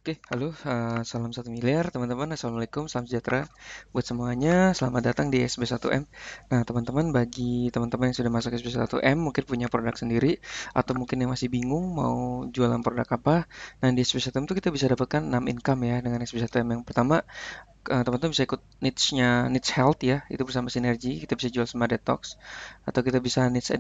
Oke, halo, salam 1 miliar teman-teman. Assalamualaikum, salam sejahtera buat semuanya. Selamat datang di SB1M. Nah, teman-teman, bagi teman-teman yang sudah masuk SB1M, mungkin punya produk sendiri, atau mungkin yang masih bingung mau jualan produk apa. Nah, di SB1M itu kita bisa dapatkan 6 income ya dengan SB1M. Yang pertama, teman-teman bisa ikut niche health ya, itu bersama sinergi, kita bisa jual Smart Detox, atau kita bisa niche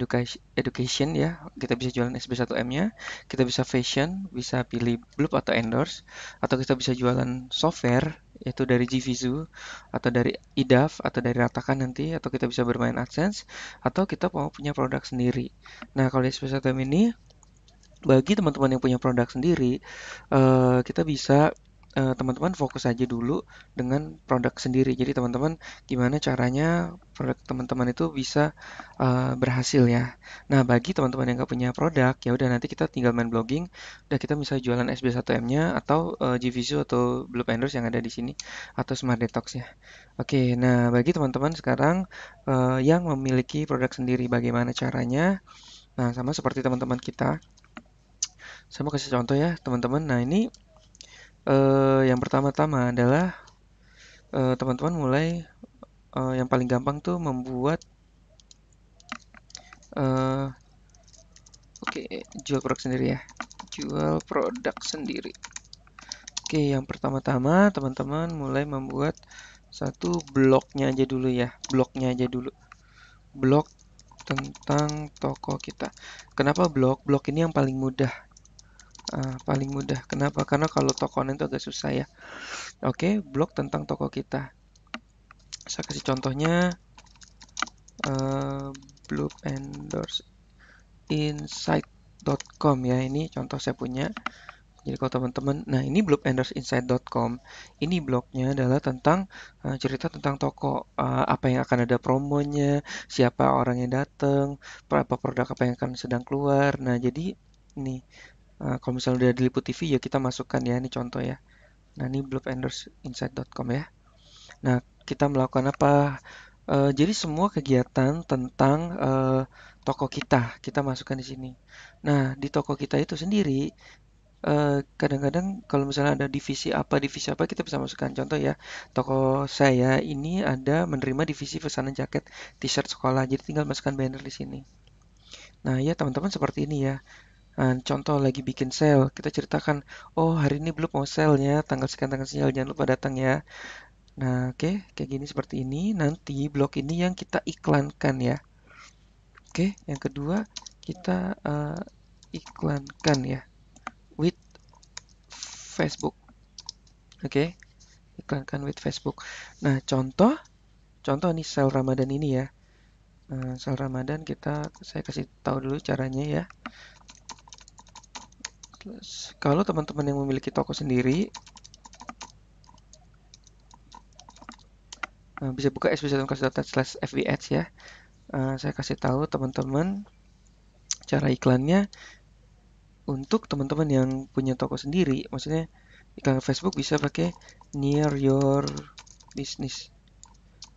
education ya, kita bisa jualan SB1M-nya, kita bisa fashion, bisa pilih Bloop atau endorse, atau kita bisa jualan software, yaitu dari GVZoo, atau dari IDAF, atau dari Ratakan nanti, atau kita bisa bermain AdSense, atau kita mau punya produk sendiri. Nah, kalau di SB1M ini, bagi teman-teman yang punya produk sendiri, kita bisa teman-teman fokus aja dulu dengan produk sendiri. Jadi teman-teman gimana caranya produk teman-teman itu bisa berhasil ya. Nah, bagi teman-teman yang nggak punya produk, ya udah nanti kita tinggal main blogging, udah kita bisa jualan SB1M-nya atau GVZoo atau Blue Endorse yang ada di sini atau Smart Detox ya. Oke, nah bagi teman-teman sekarang yang memiliki produk sendiri, bagaimana caranya? Nah, sama seperti teman-teman kita. Saya mau kasih contoh ya, teman-teman. Nah, ini yang pertama-tama adalah teman-teman mulai yang paling gampang tuh membuat eh, oke, jual produk sendiri ya. Jual produk sendiri. Oke, yang pertama-tama teman-teman mulai membuat satu blognya aja dulu ya. Blognya aja dulu. Blog tentang toko kita. Kenapa blog? Blog ini yang paling mudah. Paling mudah. Kenapa? Karena kalau toko online itu agak susah ya. Oke, blog tentang toko kita. Saya kasih contohnya eh, Blue Endorse Insight.com ya. Ini contoh saya punya. Jadi kalau teman-teman, nah ini bloopendersinsight.com. Ini blognya adalah tentang cerita tentang toko, apa yang akan ada promonya, siapa orang yang datang, berapa produk apa yang akan sedang keluar. Nah jadi ini kalau misalnya udah diliput TV ya kita masukkan ya, ini contoh ya. Nah ini bloopendersinsight.com ya. Nah kita melakukan apa? Jadi semua kegiatan tentang toko kita masukkan di sini. Nah di toko kita itu sendiri kadang-kadang kalau misalnya ada divisi apa kita bisa masukkan. Contoh ya, toko saya ini ada menerima divisi pesanan jaket, t-shirt sekolah. Jadi tinggal masukkan banner di sini. Nah, ya teman-teman seperti ini ya. Nah, contoh lagi bikin sale, kita ceritakan, oh hari ini belum mau sale-nya, tanggal sekian tanggal sekian, jangan lupa datang ya. Nah, oke, kayak gini seperti ini. Nanti blog ini yang kita iklankan ya. Oke, yang kedua kita iklankan ya with Facebook. Oke. Iklankan with Facebook. Nah, contoh nih sel Ramadan ini ya. Sel Ramadan saya kasih tahu dulu caranya ya. Terus, kalau teman-teman yang memiliki toko sendiri, bisa buka sb1class.net/fbads ya. Saya kasih tahu teman-teman cara iklannya untuk teman-teman yang punya toko sendiri. Maksudnya iklan Facebook bisa pakai near your business.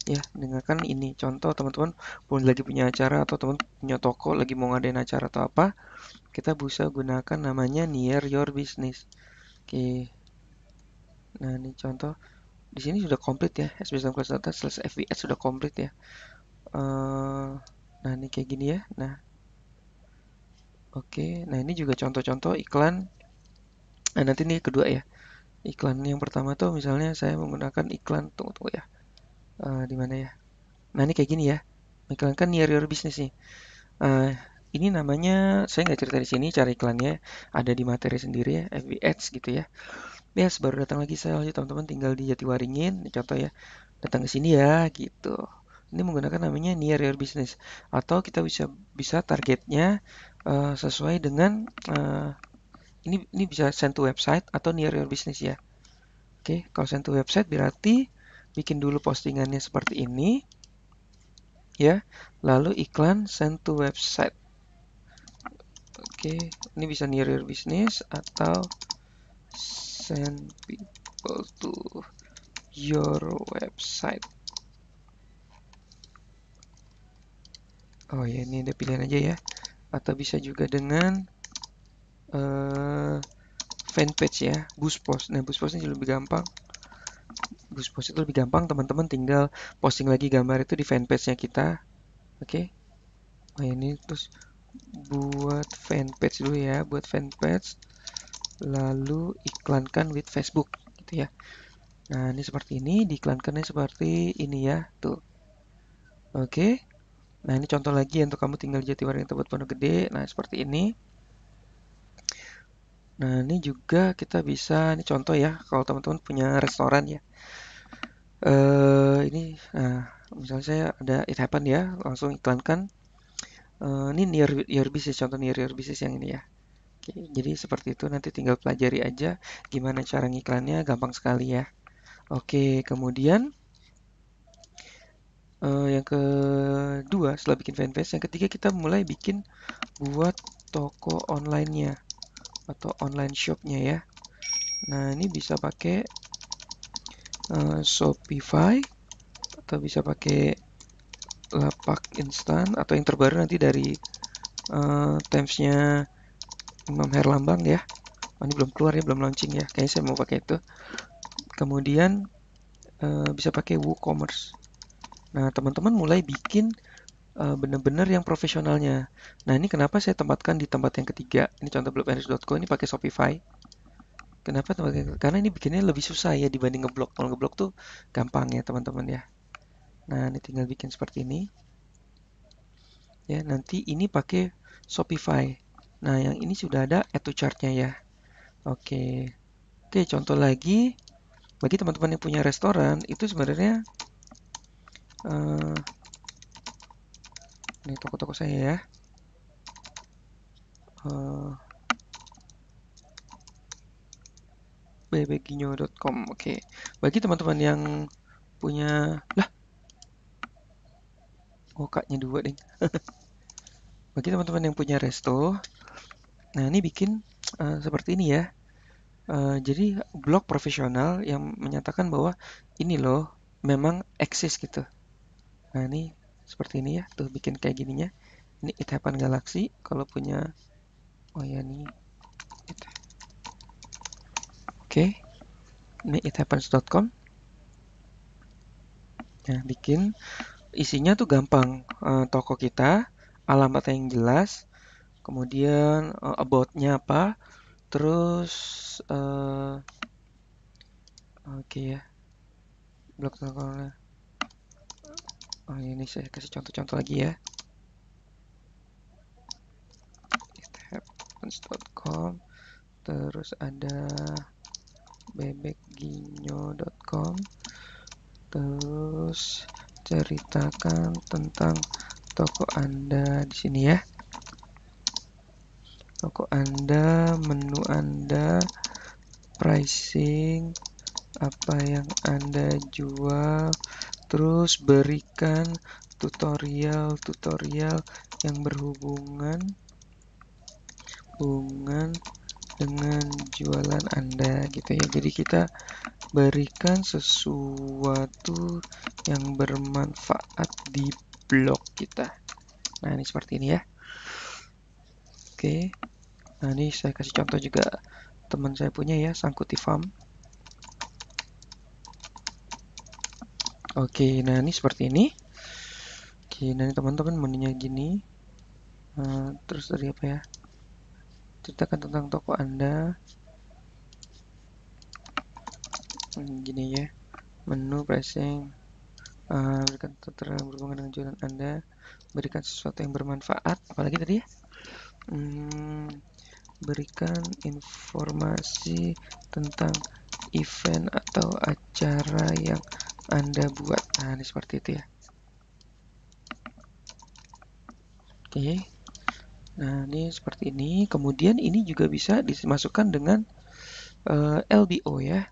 Ya, dengarkan ini contoh teman-teman pun lagi punya acara atau teman punya toko lagi mau ngadain acara atau apa, kita bisa gunakan namanya near your business. Oke, nah ini contoh di sini sudah komplit ya, sbs6class.data/fbs sudah komplit ya. Eh, nah ini kayak gini ya. Nah, oke, nah ini juga contoh-contoh iklan. Nah nanti nih kedua ya, iklan yang pertama tuh misalnya saya menggunakan iklan tunggu ya. Di mana ya? Nah ini kayak gini ya, iklankan near your business nih. Eh, ini namanya saya nggak cerita di sini, cara iklannya ada di materi sendiri ya, FB Ads gitu ya. Yes, baru datang lagi saya, teman-teman tinggal di Jatiwaringin, ini contoh ya, datang ke sini ya gitu. Ini menggunakan namanya near your business atau kita bisa bisa targetnya sesuai dengan ini bisa send to website atau near your business ya. Oke, kalau send to website berarti bikin dulu postingannya seperti ini ya, lalu iklan send to website. Oke, ini bisa near your business atau send people to your website. Oh ya, ini ada pilihan aja ya. Atau bisa juga dengan uh, fanpage ya, boost post. Nah, boost post ini lebih gampang. Boost post itu lebih gampang, teman-teman tinggal posting lagi gambar itu di fanpage-nya kita. Oke. Nah, ini terus buat fanpage dulu ya, buat fanpage. Lalu iklankan with Facebook gitu ya. Nah, ini seperti ini, diiklankannya seperti ini ya, tuh. Oke. Nah, ini contoh lagi untuk kamu tinggal di Jatiwaringin Tebet Pondok Gede. Nah, seperti ini. Nah, ini juga kita bisa, ini contoh ya, kalau teman-teman punya restoran ya. Ini, nah, misalnya saya ada It Happen ya, langsung iklankan. Ini near your business, contoh near your business yang ini ya. Oke, jadi seperti itu, nanti tinggal pelajari aja gimana cara ngiklannya, gampang sekali ya. Oke, kemudian yang kedua setelah bikin fanpage, yang ketiga kita mulai bikin buat toko online-nya atau online shop-nya ya. Nah, ini bisa pakai Shopify atau bisa pakai Lapak Instan atau yang terbaru nanti dari Times-nya Imam Herlambang ya. Oh, ini belum keluar ya, belum launching ya. Kayaknya saya mau pakai itu. Kemudian bisa pakai WooCommerce. Nah, teman-teman mulai bikin benar-benar yang profesionalnya. Nah, ini kenapa saya tempatkan di tempat yang ketiga. Ini contoh blogparis.co ini pakai Shopify. Kenapa? Karena ini bikinnya lebih susah ya dibanding ngeblok. Kalau ngeblok tuh gampang ya teman-teman ya. Nah, ini tinggal bikin seperti ini. Ya, nanti ini pakai Shopify. Nah, yang ini sudah ada add to chart-nya ya. Oke. Oke, contoh lagi bagi teman-teman yang punya restoran itu sebenarnya ini toko-toko saya ya. Bebeginyo.com. Oke. Bagi teman-teman yang punya kaknya dua deh. Bagi teman-teman yang punya resto, nah ini bikin seperti ini ya. Jadi blog profesional yang menyatakan bahwa ini loh memang eksis gitu. Nah ini seperti ini ya, tuh bikin kayak gininya. Ini It Happen Galaxy kalau punya, oh ya nih. Oke, ini ithappens.com. Nah bikin isinya tuh gampang. Toko kita, alamatnya yang jelas, kemudian about-nya apa, terus oke ya, blog tokonya. Oh ini saya kasih contoh-contoh lagi ya. ithappens.com, terus ada bebekginyo.com, terus ceritakan tentang toko Anda di sini ya. Toko Anda, menu Anda, pricing, apa yang Anda jual, terus berikan tutorial-tutorial yang berhubungan dengan jualan Anda gitu ya. Jadi kita berikan sesuatu yang bermanfaat di blog kita. Nah, ini seperti ini ya. Oke. Nah, ini saya kasih contoh juga teman saya punya ya, Sangkuti Farm. Oke, nah ini seperti ini. Oke, nah ini teman-teman menunya gini. Terus dari apa ya? Ceritakan tentang toko Anda. Gini ya. Menu, pricing, berikan tutorial berhubungan dengan jualan Anda. Berikan sesuatu yang bermanfaat. Apalagi tadi ya? Berikan informasi tentang event atau acara yang Anda buat. Nah, ini seperti itu ya. Oke. Nah, ini seperti ini. Kemudian ini juga bisa dimasukkan dengan LBO ya.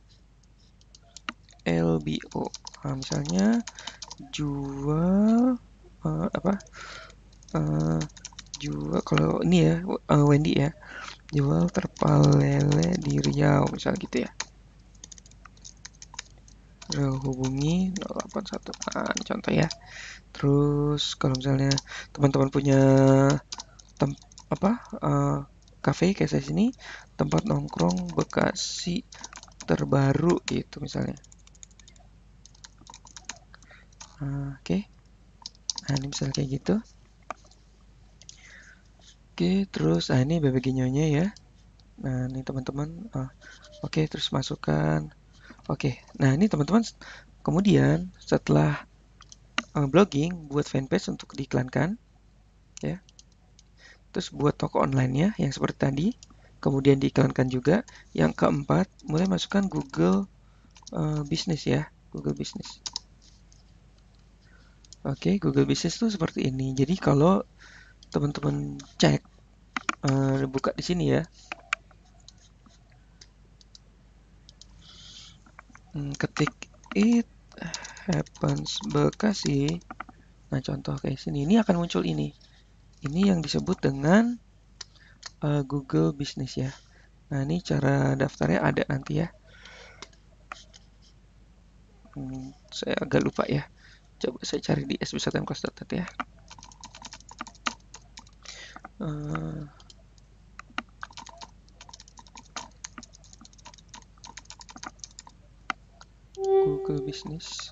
LBO. Nah, misalnya jual apa? Jual kalau ini ya Wendy ya. Jual terpal lele di Riau misal gitu ya. Hubungi 081. Nah, ini contoh ya. Terus kalau misalnya teman-teman punya apa cafe kayak saya sini, tempat nongkrong Bekasi terbaru gitu misalnya. Oke. Nah, ini misalnya kayak gitu. Oke, terus ini BBG nyonya ya. Nah, ini teman-teman. Oke, terus masukkan. Oke. Nah, ini teman-teman kemudian setelah blogging buat fanpage untuk diiklankan ya. Terus buat toko online-nya yang seperti tadi, kemudian diiklankan juga. Yang keempat, mulai masukkan Google Business ya, Google Business. Oke, Google Business tuh seperti ini. Jadi kalau teman-teman cek, buka di sini ya, ketik it happens Bekasi. Nah, contoh kayak sini, ini akan muncul ini. Ini yang disebut dengan Google Business ya. Nah, ini cara daftarnya ada nanti ya. Saya agak lupa ya. Coba saya cari di sb1mclass.net ya. Google Business.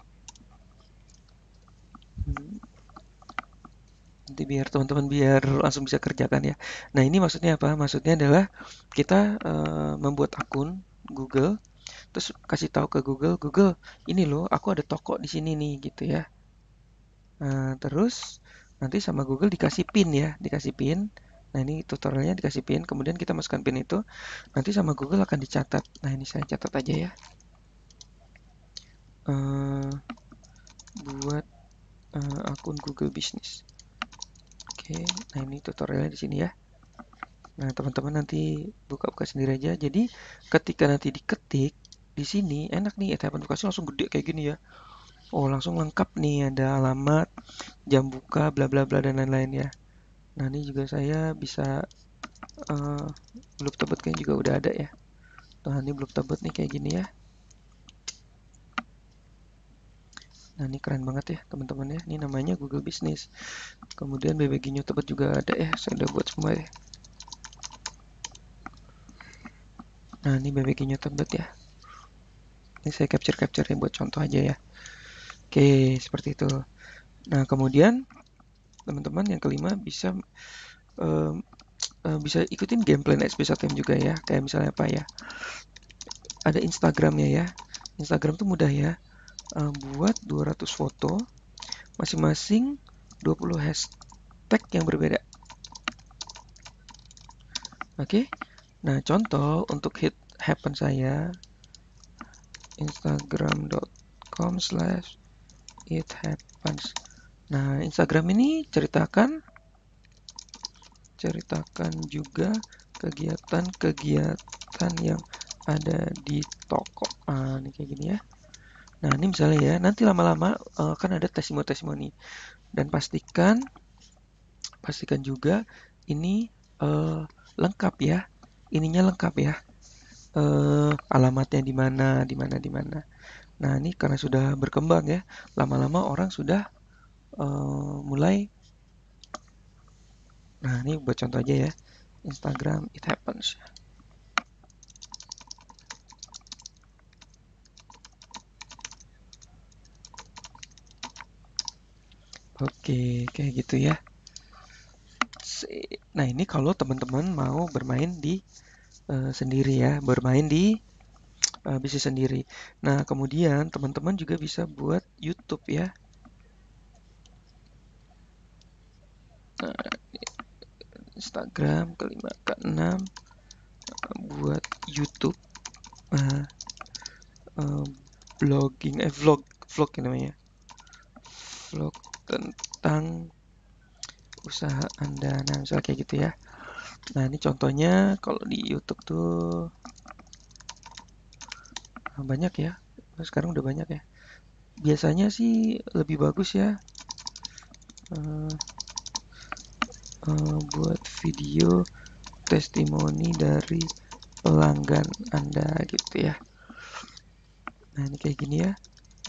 Nanti biar teman-teman biar langsung bisa kerjakan ya. Nah, ini maksudnya apa? Maksudnya adalah kita membuat akun Google, terus kasih tahu ke Google, Google, ini loh, aku ada toko di sini nih, gitu ya. Terus nanti sama Google dikasih pin ya, dikasih pin. Nah, ini tutorialnya dikasih pin, kemudian kita masukkan pin itu, nanti sama Google akan dicatat. Nah, ini saya catat aja ya. Buat akun Google Business. Oke, nah ini tutorialnya di sini ya. Nah, teman-teman nanti buka-buka sendiri aja. Jadi, ketika nanti diketik di sini enak nih, etapan Bekasi langsung gede kayak gini ya. Oh, langsung lengkap nih, ada alamat, jam buka, bla bla bla dan lain-lain ya. Nah, ini juga saya bisa belum tebet kayaknya juga udah ada ya. Nah, ini belum tebet nih kayak gini ya. Nah, ini keren banget ya, teman-teman ya. Ini namanya Google Business. Kemudian BBG New Tebet juga ada ya, saya udah buat semua ya. Nah, ini BBG New Tebet ya. Ini saya capture-capture ya buat contoh aja ya. Oke, seperti itu. Nah, kemudian teman-teman yang kelima bisa bisa ikutin game plan SB1M juga ya. Kayak misalnya apa ya? Ada Instagramnya ya. Instagram tuh mudah ya. Buat 200 foto, masing-masing 20 hashtag yang berbeda. Oke. Nah, contoh untuk hit happen saya instagram.com/ithappens. Nah, Instagram ini ceritakan juga kegiatan-kegiatan yang ada di toko. Ini kayak gini ya. Nah, ini misalnya ya, nanti lama-lama kan ada testimoni-testimoni. Dan pastikan juga ini lengkap ya. Ininya lengkap ya. Alamatnya di mana, di mana, di mana. Nah, ini karena sudah berkembang ya, lama-lama orang sudah mulai. Nah, ini buat contoh aja ya. Instagram it happens. Oke, kayak gitu ya. Nah, ini kalau teman-teman mau bermain di sendiri ya, bermain di bisnis sendiri. Nah, kemudian teman-teman juga bisa buat YouTube ya. Nah, Instagram kelima, keenam buat YouTube, blogging, vlog namanya, vlog tentang usaha Anda. Nah, misalnya kayak gitu ya. Nah, ini contohnya kalau di YouTube tuh banyak ya. Sekarang udah banyak ya. Biasanya sih lebih bagus ya buat video testimoni dari pelanggan Anda gitu ya. Nah, ini kayak gini ya.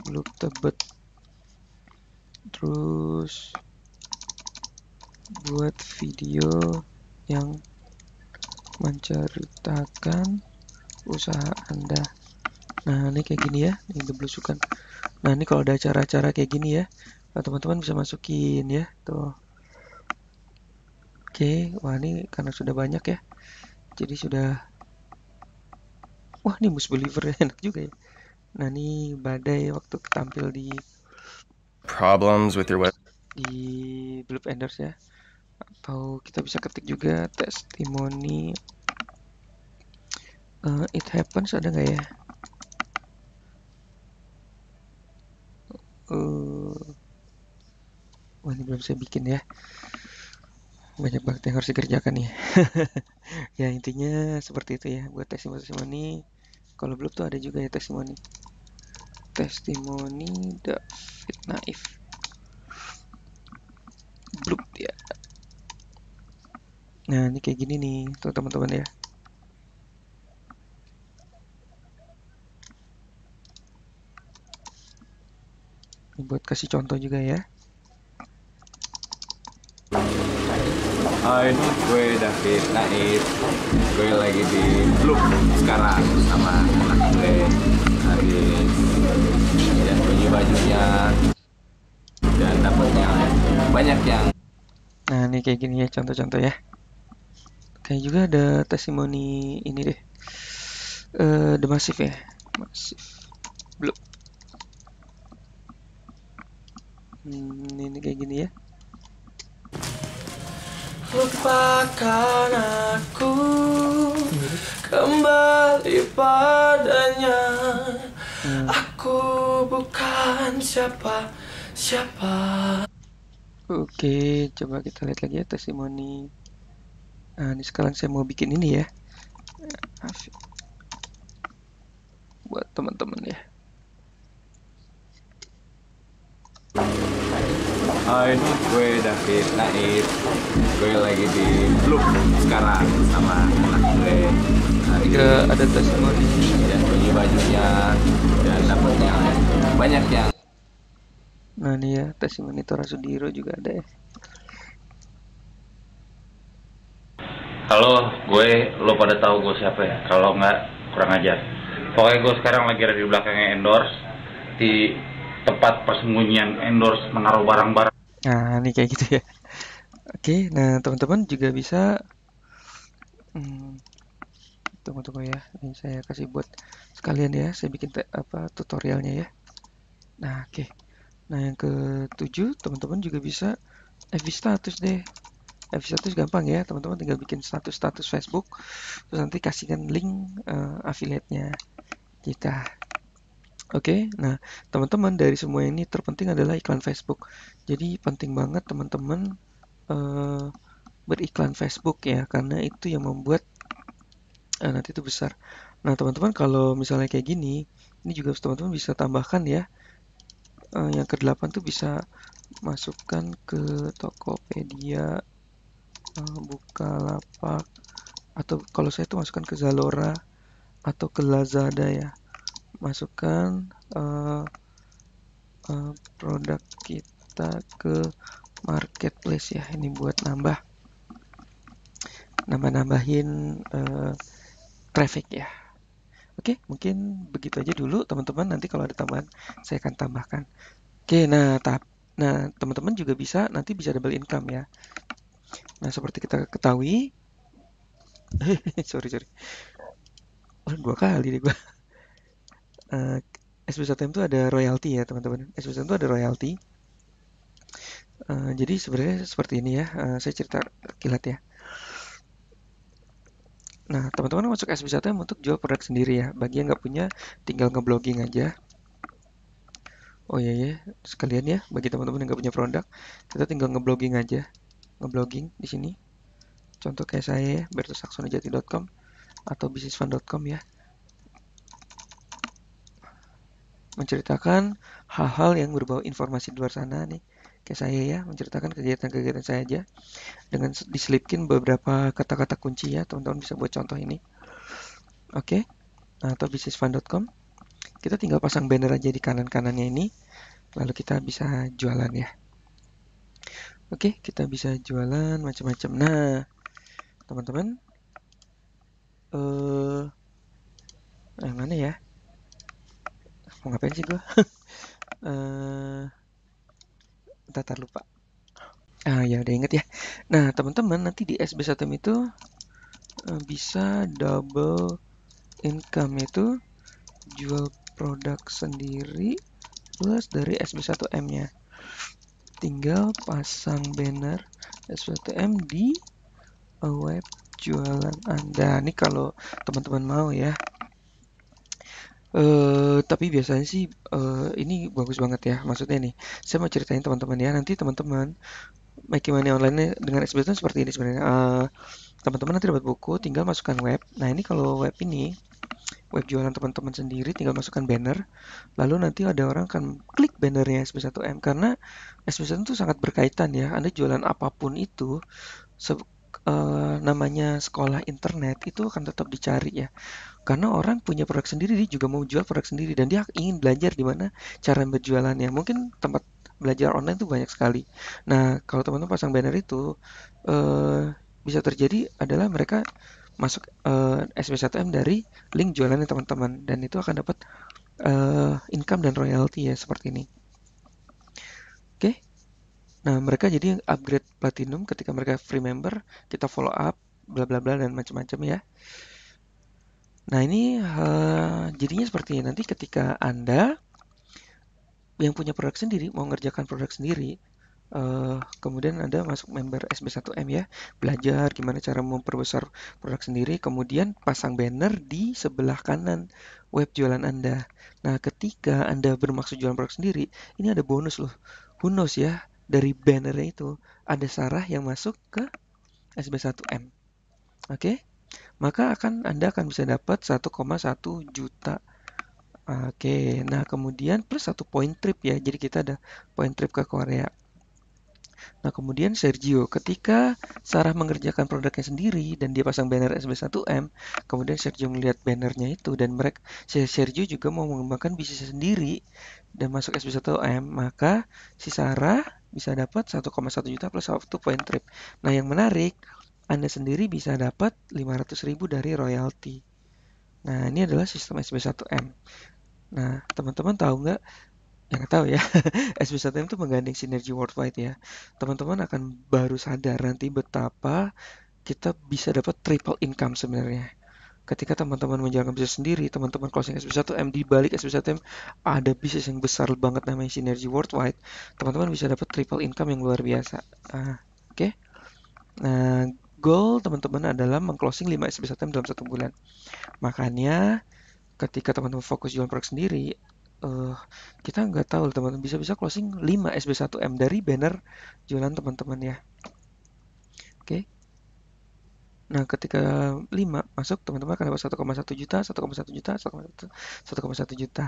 Belum tebet. Terus buat video yang menceritakan usaha Anda. Nah, ini kayak gini ya, ini belusukan. Nah, ini kalau ada acara-acara kayak gini ya, teman-teman bisa masukin ya, tuh. Oke, wah ini karena sudah banyak ya, jadi sudah, wah ini Mus Believer enak juga ya. Nah, ini badai waktu tampil Problems with your web. di Blue Enders ya. Atau kita bisa ketik juga testimoni it happens ada nggak ya? Wah ini belum saya bikin ya. Banyak banget yang harus dikerjakan nih. Ya intinya seperti itu ya. Buat testimoni. Kalau belum tuh ada juga ya testimoni. Testimoni David Naif. Belum ya. Nah ini kayak gini nih tuh teman-teman ya. Ini buat kasih contoh juga ya. Hai, gue David Naif. Gue lagi di Blue sekarang sama anak gue. Habis lihat baju-bajunya dan dapatnya banyak yang. Nah ini kayak gini ya contoh-contoh ya. Kayak juga ada testimoni ini deh. The Massive ya. Massive. Belum. Ini kayak gini ya. Lupakan aku, kembali padanya. Aku bukan siapa-siapa. Oke, coba kita lihat lagi ya testimoni. Nah, ini sekarang saya mau bikin ini ya. Buat teman-teman ya. Hai, gue David Naif. Gue lagi di Blue sekarang sama anak gue. Juga ada testimoni. Lihat baju-bajunya dan dapatnya banyak yang. Nah, ini ya testimoni Tora Sudiro juga ada ya. Halo, lo pada tahu gue siapa ya? Kalau nggak, kurang ajar. Pokoknya gue sekarang lagi ada di belakangnya Endorse, di tempat persembunyian Endorse menaruh barang-barang. Nah, ini kayak gitu ya. Oke, nah teman-teman juga bisa tunggu ya. Ini saya kasih buat sekalian ya. Saya bikin tutorialnya ya. Nah, oke. Nah, yang ke-7 teman-teman juga bisa FB status deh. FB status gampang ya, teman-teman tinggal bikin status Facebook, terus nanti kasihkan link affiliate-nya kita. Oke, nah teman-teman dari semua ini terpenting adalah iklan Facebook. Jadi penting banget teman-teman beriklan Facebook ya, karena itu yang membuat nanti itu besar. Nah teman-teman kalau misalnya kayak gini, ini juga teman-teman bisa tambahkan ya. Yang ke-8 tuh bisa masukkan ke Tokopedia, Bukalapak, atau kalau saya tuh masukkan ke Zalora atau ke Lazada ya. Masukkan produk kita ke marketplace ya. Ini buat nambahin traffic ya. Oke, mungkin begitu aja dulu teman-teman. Nanti kalau ada tambahan saya akan tambahkan. Oke, nah teman-teman juga nanti bisa double income ya. Nah, seperti kita ketahui, sorry. Oh, 2 kali deh gua. SB1M itu ada royalti ya teman-teman. SB1M itu ada royalti. Jadi sebenarnya seperti ini ya. Saya cerita kilat ya. Nah, teman-teman masuk SB1M untuk jual produk sendiri ya. Bagi yang nggak punya, tinggal ngeblogging aja. Oh iya ya, sekalian ya. Bagi teman-teman yang nggak punya produk, kita tinggal ngeblogging aja. Ngeblogging di sini. Contoh kayak saya ya, bertosaksonejati.com atau bisnisfan.com ya. Menceritakan hal-hal yang berbau informasi di luar sana nih. Kayak saya ya, menceritakan kegiatan-kegiatan saya aja. Dengan diselipkin beberapa kata-kata kunci ya, teman-teman bisa buat contoh ini. Oke, atau bisnisfan.com. Kita tinggal pasang banner aja di kanan-kanannya ini, lalu kita bisa jualan ya. Oke, kita bisa jualan macam-macam. Nah, teman-teman, yang mana ya? Mau ngapain sih gue? Ntar lupa. Ya udah inget ya. Nah, teman-teman nanti di SB1M itu bisa double income, itu jual produk sendiri plus dari SB1M-nya. Tinggal pasang banner SB1M di web jualan Anda. Ini kalau teman-teman mau ya. Tapi biasanya sih ini bagus banget ya. Maksudnya nih, saya mau ceritain teman-teman ya. Nanti teman-teman making money online dengan SB1M seperti ini sebenarnya. Teman-teman nanti dapat buku, tinggal masukkan web. Nah, ini kalau web ini, web jualan teman-teman sendiri, tinggal masukkan banner. Lalu nanti ada orang akan klik bannernya SB1M, karena SB1M itu sangat berkaitan ya. Anda jualan apapun itu, namanya sekolah internet itu akan tetap dicari ya. Karena orang punya produk sendiri, dia juga mau jual produk sendiri, dan dia ingin belajar di mana cara berjualannya. Mungkin tempat belajar online itu banyak sekali. Nah, kalau teman-teman pasang banner itu, bisa terjadi adalah mereka masuk SB1M dari link jualannya teman-teman, dan itu akan dapat income dan royalty ya, seperti ini. Oke. Nah, mereka jadi upgrade platinum ketika mereka free member, kita follow up, bla bla bla dan macam-macam ya. Nah, ini jadinya seperti ini. Nanti ketika Anda yang punya produk sendiri mau ngerjakan produk sendiri, kemudian Anda masuk member SB1M ya, belajar gimana cara memperbesar produk sendiri, kemudian pasang banner di sebelah kanan web jualan Anda. Nah, ketika Anda bermaksud jualan produk sendiri, ini ada bonus loh. Who knows ya, dari bannernya itu ada Sarah yang masuk ke SB1M. Oke? Maka Anda akan bisa dapat 1,1 juta. Oke, nah kemudian plus 1 point trip ya. Jadi kita ada point trip ke Korea. Nah, kemudian Sergio, ketika Sarah mengerjakan produknya sendiri dan dia pasang banner SB1M, kemudian Sergio melihat bannernya itu dan Sergio juga mau mengembangkan bisnisnya sendiri dan masuk SB1M, maka si Sarah bisa dapat 1,1 juta plus 1 point trip. Nah, yang menarik, Anda sendiri bisa dapat 500.000 dari royalti. Nah, ini adalah sistem SB1M. Nah, teman-teman tahu nggak? Yang tahu ya, SB1M itu menggandeng sinergi worldwide ya. Teman-teman akan baru sadar nanti betapa kita bisa dapat triple income sebenarnya. Ketika teman-teman menjalankan bisnis sendiri, teman-teman closing SB1M, di balik SB1M ada bisnis yang besar banget namanya sinergi worldwide. Teman-teman bisa dapat triple income yang luar biasa. Oke. Nah, goal teman-teman adalah mengclosing 5 SB1M dalam 1 bulan. Makanya ketika teman-teman fokus jualan produk sendiri, kita nggak tahu teman-teman, bisa closing 5 SB1M dari banner jualan teman-teman ya. Oke. Nah, ketika 5 masuk, teman-teman akan dapat 1,1 juta, 1,1 juta, 1,1 juta.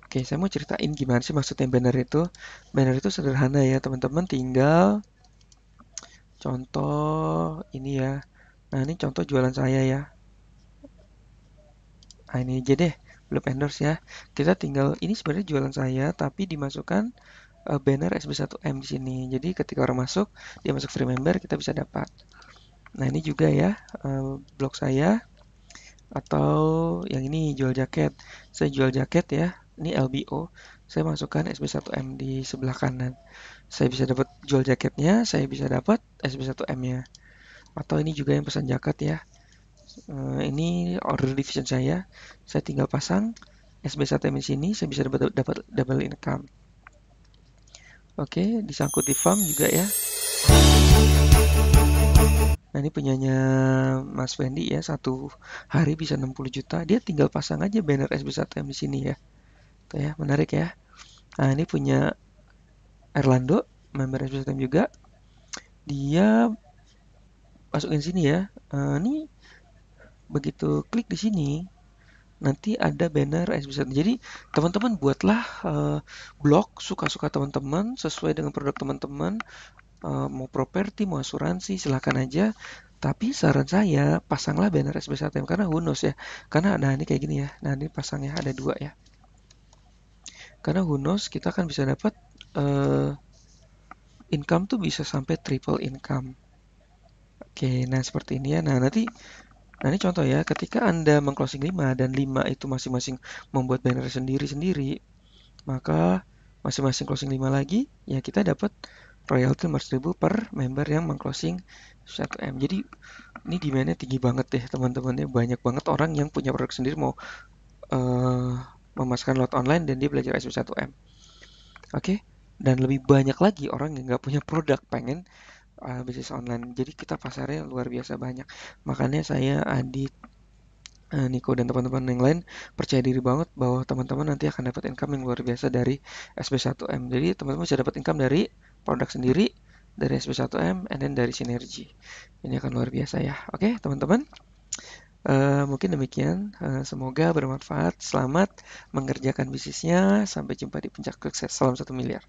Oke, saya mau ceritain gimana sih maksudnya banner itu. Banner itu sederhana ya, teman-teman, tinggal contoh ini ya. Nah, ini contoh jualan saya ya. Nah, ini aja deh, belum endorse ya. Kita tinggal, ini sebenarnya jualan saya, tapi dimasukkan banner SB1M di sini. Jadi ketika orang masuk, dia masuk free member, kita bisa dapat. Nah, ini juga ya, blog saya. Atau yang ini jual jaket. Saya jual jaket ya, ini LBO. Saya masukkan SB1M di sebelah kanan. Saya bisa dapat jual jaketnya, saya bisa dapat SB1M-nya. Atau ini juga yang pesan jaket ya. Ini order division saya tinggal pasang SB1M di sini, saya bisa dapat double income. Oke, disangkut di farm juga ya. Nah, ini punyanya Mas Wendy ya, 1 hari bisa 60 juta. Dia tinggal pasang aja banner SB1M di sini ya. Tuh ya, menarik ya. Nah, ini punya Erlando, member SB1M juga. Dia masukin sini ya. Ini begitu klik di sini, nanti ada banner SB1M. Jadi teman-teman buatlah blog suka-suka teman-teman sesuai dengan produk teman-teman. Mau properti, mau asuransi, silakan aja. Tapi saran saya pasanglah banner SB1M, karena who knows ya. Karena nah ini kayak gini ya. Nah, ini pasangnya ada 2 ya. Karena who knows kita kan bisa dapat income tuh bisa sampai triple income. Oke, nah seperti ini ya. Nah, nanti Nah, ini contoh ya, ketika Anda mengclosing 5 dan 5 itu masing-masing membuat banner sendiri-sendiri, maka masing-masing closing 5 lagi, ya kita dapat royalti 500.000 per member yang mengclosing 1M. Jadi ini demand-nya tinggi banget deh teman-temannya. Banyak banget orang yang punya produk sendiri mau eh, memasarkan lewat online dan dia belajar SB1M. Oke, dan lebih banyak lagi orang yang nggak punya produk pengen bisnis online. Jadi kita pasarnya luar biasa banyak. Makanya saya, Adit, Niko dan teman-teman yang lain percaya diri banget bahwa teman-teman nanti akan dapat income yang luar biasa dari SB1M. Jadi teman-teman bisa dapat income dari produk sendiri, dari SB1M, and then dari sinergi. Ini akan luar biasa ya. Oke, teman-teman. Mungkin demikian. Semoga bermanfaat. Selamat mengerjakan bisnisnya. Sampai jumpa di puncak sukses. Salam 1 miliar.